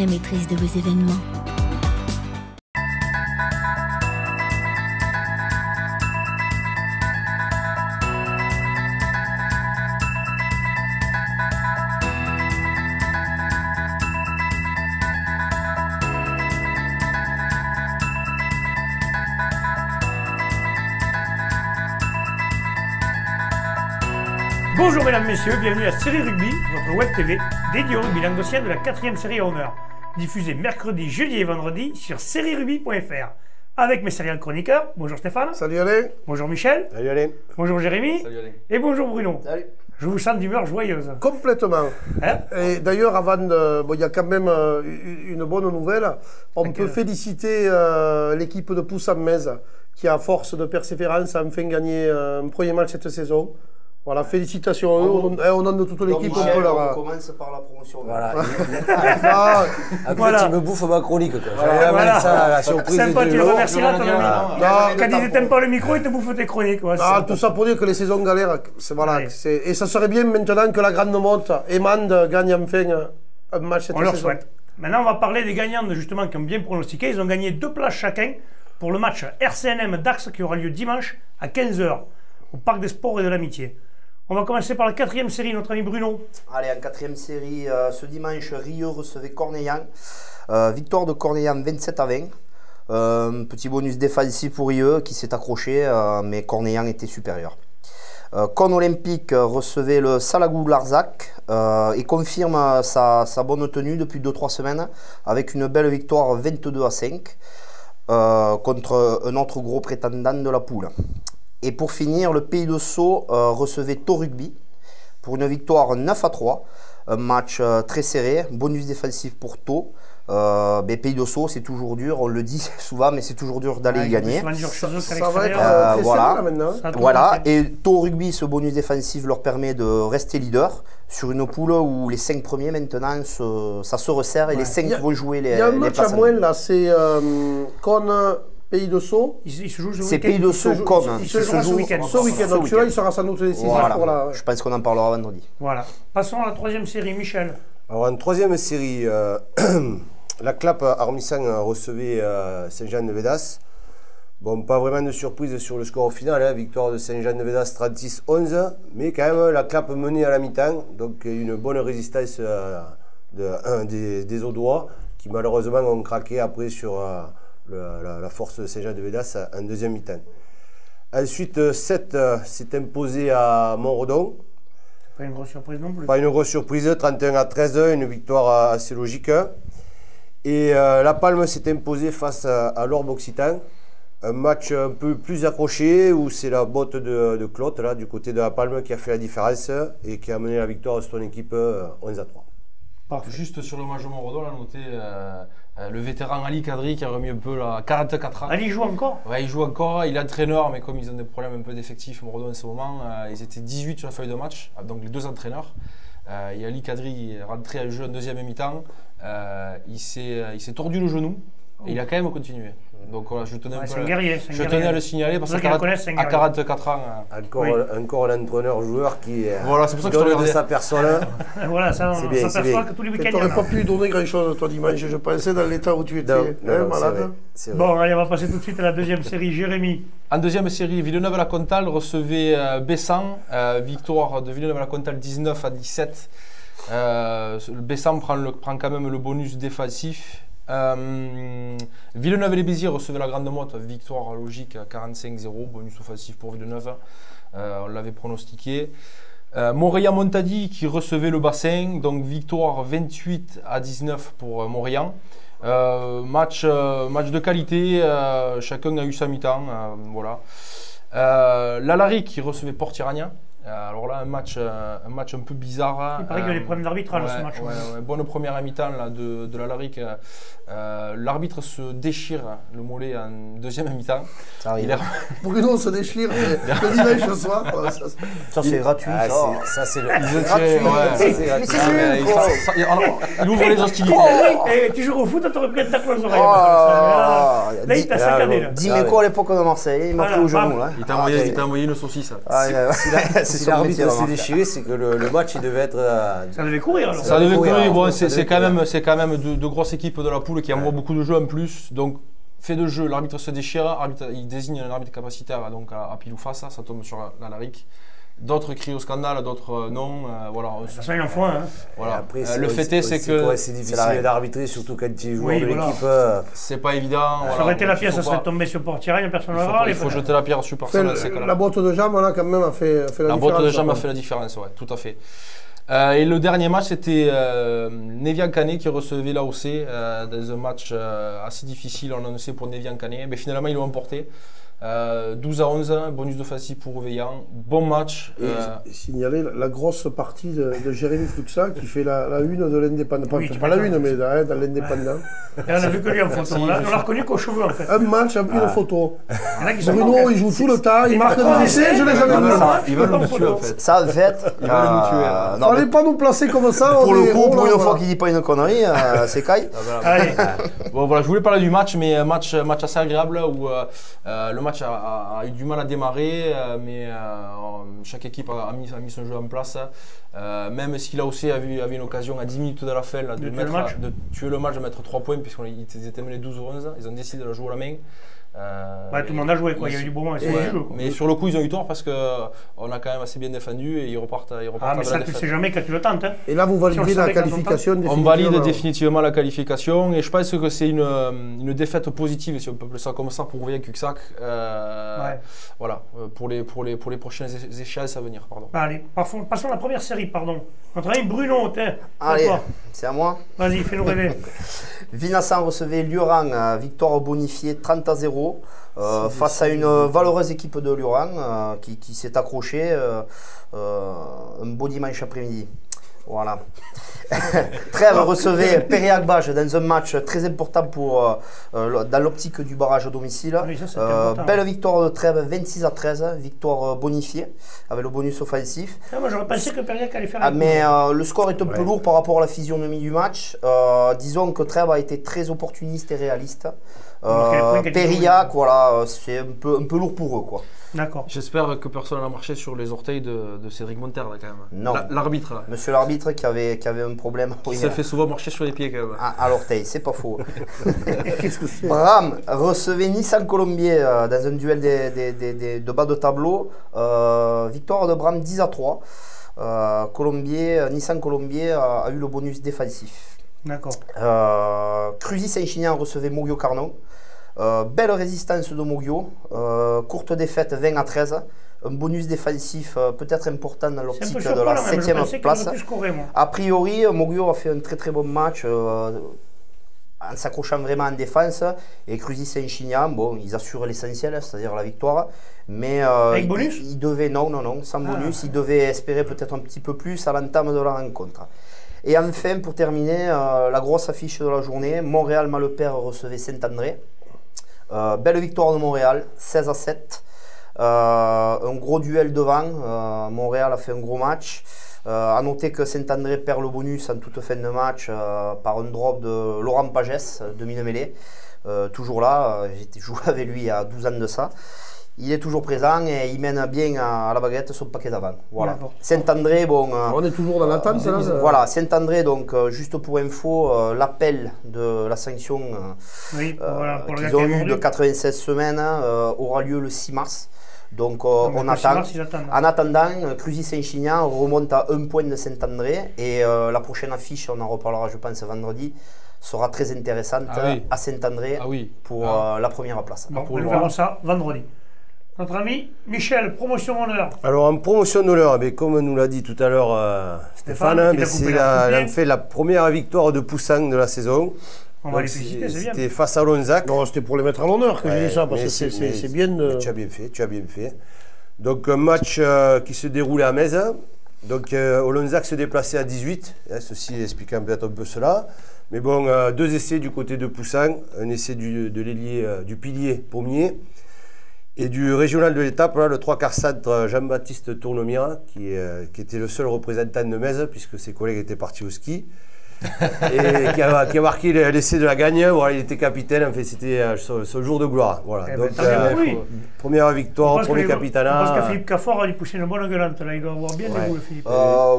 vraie maîtrise de vos événements. Bonjour mesdames, messieurs, bienvenue à Série Rugby, votre web TV dédiée au rugby languedocien de la 4e série à honneur, diffusée mercredi, jeudi et vendredi sur serierugby.fr. Avec mes serial chroniqueurs, bonjour Stéphane. Salut Alain. Bonjour Michel. Salut Alain. Bonjour Jérémy. Salut Alain. Et bonjour Bruno. Salut. Je vous sens d'humeur joyeuse. Complètement. Hein? Et d'ailleurs, avant de... Bon, il y a quand même une bonne nouvelle. On peut féliciter l'équipe de Pousse-en-Metz qui, à force de persévérance, a enfin gagné un premier match cette saison. Voilà, félicitations à eux. Au nom de toute l'équipe, on peut leur... On commence par la promotion. Voilà. Après, Voilà. tu me bouffes ma chronique. Quoi. Voilà. Ça, la surprise Sympa, de tu le l'eau. remercieras ton ami. Quand il n'éteint pas le micro, il te bouffe tes chroniques. Ouais, Ah, tout ça pour dire que les saisons galèrent. Voilà, Ouais. et ça serait bien maintenant que la grande monte et Mende gagne enfin un match cette On leur saison. souhaite. Maintenant, on va parler des gagnants justement qui ont bien pronostiqué. Ils ont gagné 2 places chacun pour le match RCNM Dax qui aura lieu dimanche à 15 h au Parc des Sports et de l'Amitié. On va commencer par la 4e série, notre ami Bruno. Allez, en 4e série, ce dimanche, Rieux recevait Cornellans. Victoire de Cornellans 27-20. Petit bonus défensif pour Rieux qui s'est accroché, mais Cornellans était supérieur. Con Olympique recevait le Salagou Larzac et confirme sa bonne tenue depuis 2-3 semaines avec une belle victoire 22-5 contre un autre gros prétendant de la poule. Et pour finir, le Pays de Sceaux recevait Tau Rugby pour une victoire 9-3. Un match très serré, bonus défensif pour Tau. Pays de Sceaux, c'est toujours dur, on le dit souvent, mais c'est toujours dur d'aller y gagner. Ça va être très voilà. serré là maintenant. Voilà, et Tau Rugby, ce bonus défensif leur permet de rester leader sur une poule où les 5 premiers maintenant, ça se resserre et les 5 vont jouer les Il y a un match à moins là, c'est Con Pays de Sceaux. Il se joue ce C'est week-end. Pays de Sceaux comme Il se jouera ce week-end. Ce week-end, donc celui-là il sera sans doute décisif Voilà. pour la... Je pense qu'on en parlera vendredi. Voilà. Passons à la 3e série, Michel. Alors, en 3e série, la Clap Armissant recevait Saint-Jean-de-Védas. Bon, pas vraiment de surprise sur le score final, hein, victoire de Saint-Jean-de-Védas 36-11, mais quand même la Clap menée à la mi-temps, donc une bonne résistance des Audois qui malheureusement ont craqué après sur la force de Saint-Jean-de-Védas en deuxième mi-temps. Ensuite, 7 s'est imposé à Montredon. Pas une grosse surprise non plus. Pas une grosse surprise, 31-13, une victoire assez logique. Et La Palme s'est imposée face à l'Orbe Occitan. Un match un peu plus accroché où c'est la botte de Clotte, là, du côté de La Palme, qui a fait la différence et qui a mené la victoire de son équipe 11-3. Parfait. Juste sur le match de Montredon, on a noté le vétéran Ali Kadri qui a remis un peu la 44 ans. Ali joue encore. Ouais, il joue encore, il est entraîneur, mais comme ils ont des problèmes un peu d'effectifs, Montredon en ce moment, ils étaient 18 sur la feuille de match, donc les 2 entraîneurs. Et Ali Kadri est rentré à jeu en deuxième mi-temps, il s'est tordu le genou et il a quand même continué. Donc voilà, je tenais, C'est un guerrier. je tenais à le signaler parce Ceux qui qu'à le connaissent, c'est un guerrier. 44 ans. Encore l'entraîneur-joueur qui Voilà, c'est pour ça que je te donne de regardais. sa personne. Voilà, ça, on C'est bien, c'est s'aperçoit bien. que tous les Tu week-ends. il y n'aurais en a. pas pu donner grand-chose toi dimanche, je pensais, dans l'état où tu étais. Non, non, malade. c'est vrai. Bon, allez, on va passer tout de suite à la 2e série, Jérémy. En deuxième série, Villeneuve-la-Comtale recevait Bessan, victoire de Villeneuve-la-Comtale 19-17. Bessan prend quand même le bonus défensif. Villeneuve-les-Béziers recevait la Grande Motte, victoire logique 45-0, bonus offensif pour Villeneuve, on l'avait pronostiqué. Montréal-Montady qui recevait le Bassin, donc victoire 28-19 pour Montréal. Match de qualité, chacun a eu sa mi-temps. Voilà. L'Alaric qui recevait Port-Irania. Alors là, un match un peu bizarre. Il paraît qu'il y a des problèmes d'arbitrage dans ce match. Bonne première mi-temps de l'Alaric. L'arbitre se déchire le mollet en deuxième mi-temps. Bruno, on se déchire le dimanche soir. Ça, c'est gratuit. Ça, c'est le. Il ouvre les hostilités. Et tu joues au foot, t'aurais pris un tacle aux oreilles. Là, il t'a saccadé. Dimeco à l'époque de Marseille, il m'a pris au genou. Il t'a envoyé une saucisse. C'est si son l'arbitre métier, s'est Marc. déchiré, c'est que le match il devait être. Ça devait courir alors. Ça devait courir. Bon, ça c'est devait quand même de grosses équipes de la poule qui envoient beaucoup de jeux en plus. Donc, fait de jeu, l'arbitre se déchire, il désigne un arbitre capacitaire donc à pile ou face, ça tombe sur la larique. D'autres crient au scandale, d'autres non. Voilà. De toute façon, il en faut un. Hein. Voilà. Après, Le fait est, c'est que c'est la difficile règle. d'arbitrer, surtout quand tu es joueur Oui, de voilà. l'équipe. c'est pas évident. Ça Voilà. aurait été la Donc, pièce, il ça faut serait pas- tombé sur Portier, personne ne il va faut voir. pas- il faut jeter la pierre sur personne dans ces cas-là. La botte de jambe, là, quand même, a fait la différence. La botte de jambe a quoi. fait la différence, ouais, tout à fait. Et le dernier match, c'était Nevian Canet qui recevait l'AOC dans un match assez difficile, on annonçait pour Nevian Canet. Mais finalement, ils l'ont emporté. 12-11, bonus offensif pour Veillant. Bon match. Et signaler la grosse partie de Jérémy Fluxa qui fait la une de l'Indépendant. Oui, tu Pas la m'étonnes. une, mais dans l'Indépendant. Et on a vu que lui en photo. On l'a reconnu qu'aux cheveux en fait. Un match, une photo. Il y en a qui sont Bruno, bons, il joue tout le temps, il marque trois des essais, je l'ai jamais vu. Ils veulent nous tuer en fait. Ça, en fait, Ils veulent nous tuer. non, mais Fallait pas nous placer comme ça. pour on le est- coup, oh pour là, une fois voilà. qu'il dit pas une connerie, c'est Kai. Allez, Bon voilà, je voulais parler du match, mais match assez agréable où le match a eu du mal à démarrer, mais chaque équipe a mis son jeu en place. Même si là aussi avait une occasion à 10 minutes de la fin là, De tuer le match. de tuer le match, de mettre 3 points, puisqu'ils étaient menés 12-11, ils ont décidé de la jouer à la main. ouais, tout le monde a joué, quoi. Il y a eu du bon moment, c'est Ouais, du jeu. quoi. mais sur le coup, ils ont eu tort parce qu'on a quand même assez bien défendu et ils repartent Ah, mais avec ça, la tu sais défaite. jamais quand tu le tentes. Hein. Et là, vous Si on le validez la savait quand on qualification On définitivement. valide définitivement la qualification et je pense que c'est une défaite positive, si on peut appeler ça comme ça, pour Veillant Cuxac. Ouais. Voilà, pour les prochaines échéances à venir. Pardon. Bah, allez, passons à la première série, pardon. Notre ami Bruno, tiens. Allez, toi. c'est à moi. Vas-y, fais-nous rêver. Vincent recevait Lioran, victoire bonifiée 30-0 face à une valeureuse équipe de Lioran qui s'est accrochée un beau dimanche après-midi. Voilà. Trèves recevait Périac-Bage dans un match très important dans l'optique du barrage à domicile. Oui, ça, c'était important. Belle victoire de Trèves, 26-13, victoire bonifiée avec le bonus offensif. Ah, moi, j'aurais pensé que Périac allait faire Ah, un coup. mais le score est un peu lourd par rapport à la physionomie du match. Disons que Trèves a été très opportuniste et réaliste. marqué les points qu'elle Périac, voilà, c'est un peu lourd pour eux, quoi. D'accord. J'espère que personne n'a marché sur les orteils de Cédric Monterre là, quand même. Non. L'arbitre là. Monsieur l'arbitre qui avait un problème Il se fait souvent marcher sur les pieds quand même. à l'orteil, c'est pas faux. Qu'est-ce que c'est? Bram recevait Nissan Colombier dans un duel de bas de tableau. Victoire de Bram 10-3. Nissan Colombier a eu le bonus défensif. D'accord. Cruzy Saint-Chinian recevait Morio Carnon. Belle résistance de Morio. Courte défaite 20-13. Un bonus défensif peut-être important dans C'est un l'optique peu de surprenant, la même. Je 7e pensais qu'il place. aurait pu scorer, moi. A priori, Morio a fait un très très bon match en s'accrochant vraiment en défense. Et Cruzy Saint-Chinian, bon, ils assurent l'essentiel, c'est-à-dire la victoire. Mais Avec bonus il devait, non, sans bonus. Il devait espérer peut-être un petit peu plus à l'entame de la rencontre. Et enfin, pour terminer, la grosse affiche de la journée, Montréal-Malepère recevait Saint-André. Belle victoire de Montréal, 16-7. Un gros duel devant. Montréal a fait un gros match. A noter que Saint-André perd le bonus en toute fin de match par un drop de Laurent Pagès, demi-mêlée. Toujours là, j'ai joué avec lui il y a 12 ans de ça. Il est toujours présent et il mène bien à la baguette son paquet d'avant. Voilà. D'accord. Saint-André, bon. On est toujours dans l'attente, là. Voilà, Saint-André, donc juste pour info, l'appel de la sanction Oui, voilà, pour le gars qu'ils qui ont est eu mordu. de 96 semaines aura lieu le 6 mars. Donc Non, mais on le 6 attend. mars, ils attendent. En attendant, Cruzy Saint-Chinian remonte à 1 point de Saint-André et la prochaine affiche, on en reparlera je pense vendredi, sera très intéressante Ah oui. à Saint-André Ah oui. pour la première place. Bon, pour nous le verrons voir. ça vendredi. Notre ami Michel, promotion honneur. Alors en promotion d'honneur, comme nous l'a dit tout à l'heure Stéphane, Stéphane, qui t'a coupé la coupe. en fait la première victoire de Poussang de la saison. On va Donc, les féliciter, c'est bien. C'était face à Lonzac. Non, c'était pour les mettre en honneur que j'ai Ouais, dit ça, parce mais que mais c'est bien de. mais tu as bien fait, tu as bien fait. Donc un match qui se déroulait à Metz. Donc Olonzac se déplaçait à 18, ceci expliquant peut-être un peu cela. Mais bon, 2 essais du côté de Poussang, un essai de l'ailier, du pilier Pommier, et du régional de l'étape, le 3/4 centre Jean-Baptiste Tournemire, qui était le seul représentant de Metz, puisque ses collègues étaient partis au ski. et qui a marqué l'essai de la gagne. Voilà, il était capitaine, en fait, c'était son jour de gloire. Voilà. Eh Donc, ben, oui. première victoire, premier capitanat. Parce que Philippe Caffort a lui poussé une bonne gueulante, là. Il doit avoir bien des boules, Philippe.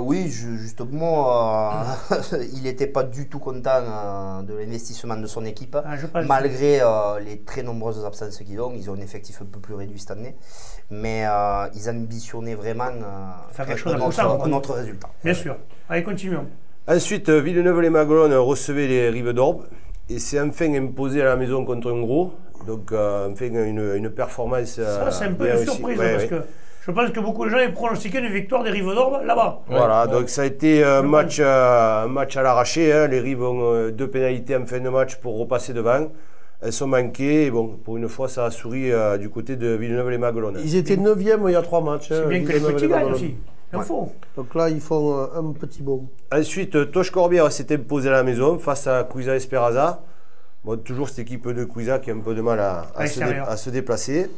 Oui, justement, il n'était pas du tout content de l'investissement de son équipe, malgré les très nombreuses absences qu'ils ont. Ils ont un effectif un peu plus réduit cette année, mais ils ambitionnaient vraiment faire quelque chose un autre résultat. Bien sûr. Allez, continuons. Ensuite, Villeneuve-les-Maguelones recevait les Rives d'Orbe et s'est enfin imposé à la maison contre un gros. Donc, enfin, une performance. Ça, c'est un peu une surprise, parce que je pense que beaucoup de gens ont pronostiqué une victoire des Rives d'Orbe là-bas. Voilà, donc ça a été un match à l'arraché. Hein. Les Rives ont 2 pénalités en fin de match pour repasser devant. Elles sont manquées. Et bon, pour une fois, ça a souri du côté de Villeneuve-les-Maguelones. Ils étaient 9e il y a 3 matchs. C'est bien que les petits gagnent aussi. Donc là, ils font un petit bond. Ensuite, Toche Corbière s'est imposé à la maison face à Cuisa Esperaza. Bon, toujours cette équipe de Cuisa qui a un peu de mal à se déplacer.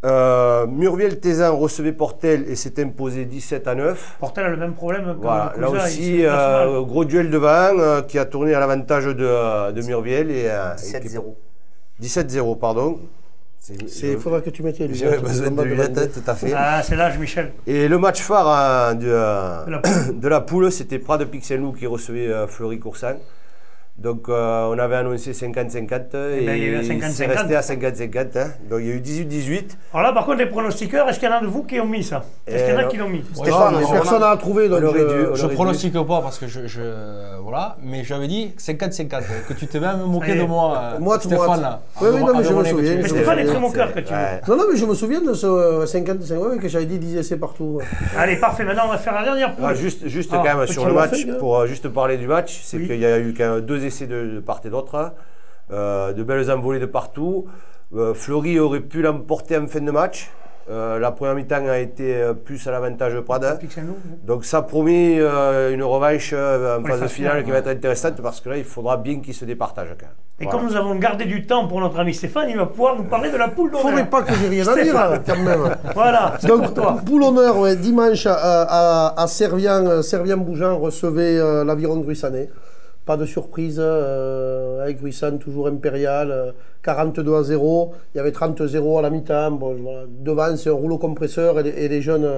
Murviel-Tézan recevait Portel et s'est imposé 17-9. Portel a le même problème que voilà, Cuisa. là aussi, gros duel devant qui a tourné à l'avantage de Murviel. 17-0. 17-0, pardon. Il faudra que tu mettes les lunettes. J'avais besoin de lunettes, tout à fait. Ah, c'est l'âge, Michel. Et le match phare de la poule, c'était Prades Pixelou qui recevait Fleury-Coursan. Donc on avait annoncé 50-50 et c'est resté à 50-50. Hein. Donc il y a eu 18-18. Alors là, par contre, les pronostiqueurs, est-ce qu'il y en a de vous qui ont mis ça? Est-ce qu'il y en a qui l'ont mis? Stéphane, personne n'a trouvé. Donc je pronostique pas parce que voilà, mais j'avais dit 50-50. Que tu t'es même moqué de moi, Stéphane. Là. Oui, non, mais je me souviens. Mais Stéphane est très moqueur que tu veux. Non, mais je me souviens de ce 50-50 que j'avais dit 10 essais partout. Allez, parfait. Maintenant, on va faire la dernière poule. Juste quand même sur le match, pour juste parler du match, c'est qu'il y a eu quand même 2 essais de part et d'autre, de belles envolées de partout. Fleury aurait pu l'emporter en fin de match. La première mi-temps a été plus à l'avantage de Prades. Donc ça promet une revanche en phase finale qui va être intéressante parce que là il faudra bien qu'ils se départagent. Et comme nous avons gardé du temps pour notre ami Stéphane, il va pouvoir nous parler de la poule d'honneur. Il ne faudrait pas que j'ai rien à dire quand même. Voilà, donc poule d'honneur, ouais, dimanche à Servian-Bougeant recevait l'Aviron Gruissanais. Pas de surprise, avec Gruissan toujours impérial, 42-0, il y avait 30-0 à la mi-temps. Bon, voilà. Devant, c'est un rouleau compresseur et les jeunes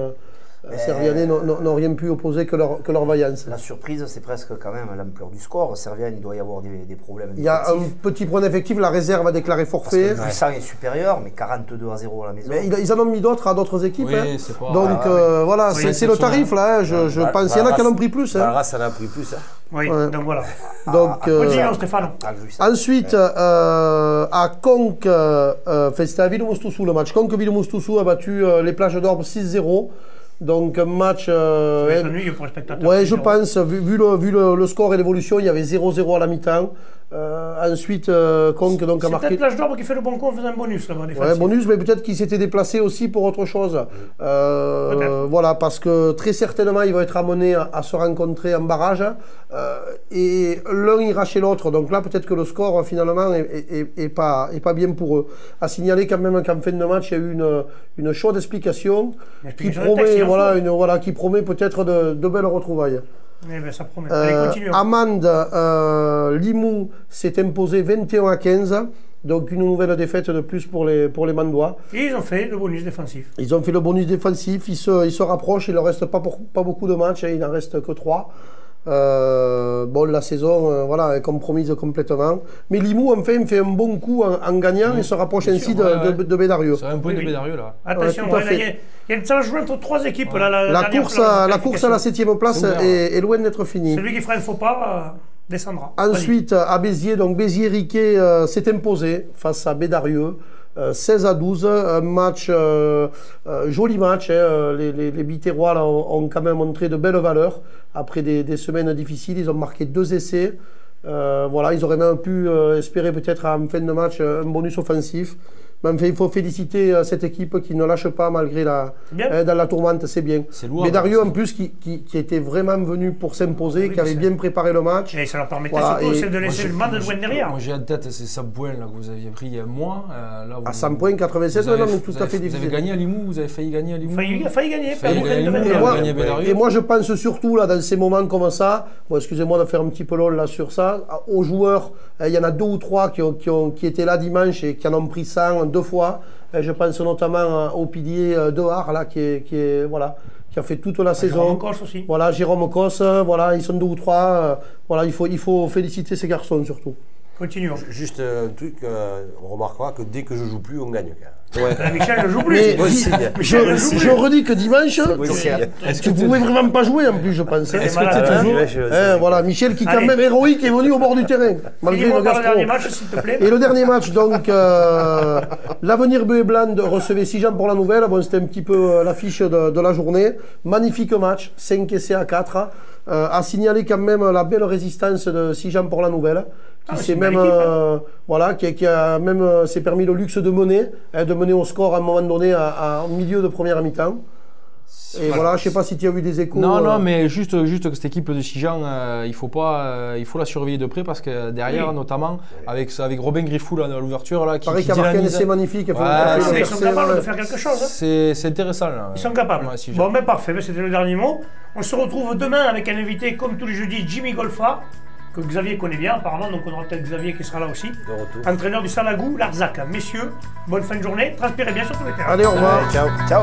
Servianais n'ont rien pu opposer que leur vaillance. La surprise, c'est presque quand même l'ampleur du score. Servian, il doit y avoir des problèmes. Il y a un petit point d'effectif, la réserve a déclaré forfait. Gruissan est supérieur, mais 42-0 à la maison. Mais ils en ont mis d'autres à d'autres équipes. Oui, hein. Pas... Donc voilà, c'est le tarif là. Hein. Je pense qu'il y en a qui en ont pris plus. La race en a pris plus. Hein. Oui, donc voilà. Donc, continuons, Stéphane. Ensuite, à Conques, c'était à Villemostoussou le match. Conques-Villemostoussou a battu les Plages d'Orbe 6-0. Donc un match... ennuyeux pour les spectateurs. Ouais, je pense, vu le score et l'évolution, il y avait 0-0 à la mi-temps. Ensuite, Conques donc a marqué... C'est peut-être Plage d'Orbe qui fait le bon coup en faisant un bonus là-bas. Ouais, bonus, mais peut-être qu'il s'était déplacé aussi pour autre chose. Voilà, parce que très certainement, ils vont être amenés à se rencontrer en barrage. Et l'un ira chez l'autre. Donc là, peut-être que le score, finalement, est pas bien pour eux. À signaler quand même qu'en fin de match, il y a eu une chaude explication qui promet, qui promet peut-être de belles retrouvailles. Eh bien, ça promet. Allez, continuons. Amande, Limoux s'est imposé 21-15. Donc une nouvelle défaite de plus pour les Mandois. Et ils ont fait le bonus défensif. Ils ont fait le bonus défensif, ils se rapprochent, il ne leur reste pas beaucoup de matchs, il n'en reste que 3. Bon, la saison est compromise complètement. Mais Limoux, enfin, fait un bon coup en gagnant et se rapproche ainsi de Bédarieux. C'est un point de Bédarieux, là. Attention, ça va jouer entre 3 équipes. Ouais. La course à la 7e place est loin d'être finie. Celui qui fera un faux pas descendra. Ensuite, à Béziers, donc Béziers-Riquet s'est imposé face à Bédarieux. 16-12, un match, joli match. Les Biterrois ont quand même montré de belles valeurs. Après des semaines difficiles, ils ont marqué 2 essais. Ils auraient même pu espérer peut-être en fin de match un bonus offensif. Mais enfin, il faut féliciter cette équipe qui ne lâche pas malgré dans la tourmente, c'est bien. louable. Mais Dario, en plus, qui était vraiment venu pour s'imposer, qui avait bien préparé le match. Et ça leur permettait surtout aussi de laisser le man de loin derrière. Moi j'ai en tête, c'est 100 points là, que vous aviez pris il y a un mois. Là, À 100 points, 87, non, mais tout à fait Vous difficile. avez gagné à Limoux, vous avez failli gagner à Limoux. Failli gagner, Failli perdre gagner, de et Dario. moi- gagné Dario. Et moi, je pense surtout, là, dans ces moments comme ça, bon, excusez-moi de faire un petit peu long là sur ça, aux joueurs, il y en a 2 ou 3 qui étaient là dimanche et qui en ont pris 100 2 fois. Je pense notamment au pilier de Har, là, voilà, qui a fait toute la saison. Jérôme Cosse aussi. Voilà, Jérôme Cosse, voilà, ils sont 2 ou 3. Voilà, il faut féliciter ces garçons surtout. Continuons. Juste un truc, on remarquera que dès que je joue plus, on gagne. Michel ne joue plus. Mais bon signe. je redis que dimanche, Est-ce tu que pouvais vraiment pas jouer en plus, je pense. Est-ce que malade, tu es hein. toujours. Voilà, Michel qui, quand Allez. même héroïque, est venu au bord du terrain, malgré Finis-moi une par le gastro. dernier match, s'il te plaît. Et le dernier match, donc, l'Avenir Bleu et Blanc recevait 6 gens pour la nouvelle. Bon, c'était un petit peu l'affiche de la journée. Magnifique match, 5 essais à 4. A signalé quand même la belle résistance de 6 gens pour la nouvelle. Qui c'est s'est une même, belle équipe, voilà, qui a même s'est permis le luxe de mener au score à un moment donné au milieu de première mi-temps. Et voilà, je sais pas si tu as eu des échos. Non, mais juste que cette équipe de Sijan, il faut la surveiller de près parce que derrière, notamment, avec Robin Griffou là, à l'ouverture, là, Il paraît qu'il a marqué un essai magnifique. Ils sont capables de faire quelque chose. Hein. C'est intéressant. Là. Ils sont capables. Ouais, Sijan. Bon, ben parfait, ben, c'était le dernier mot. On se retrouve demain avec un invité, comme tous les jeudis, Jimmy Golfa, que Xavier connaît bien apparemment, donc on aura peut-être Xavier qui sera là aussi. De retour. Entraîneur du Salagou, Larzac. Messieurs, bonne fin de journée, transpirez bien sur tous les terrains. Allez, au revoir. Allez, ciao. Ciao.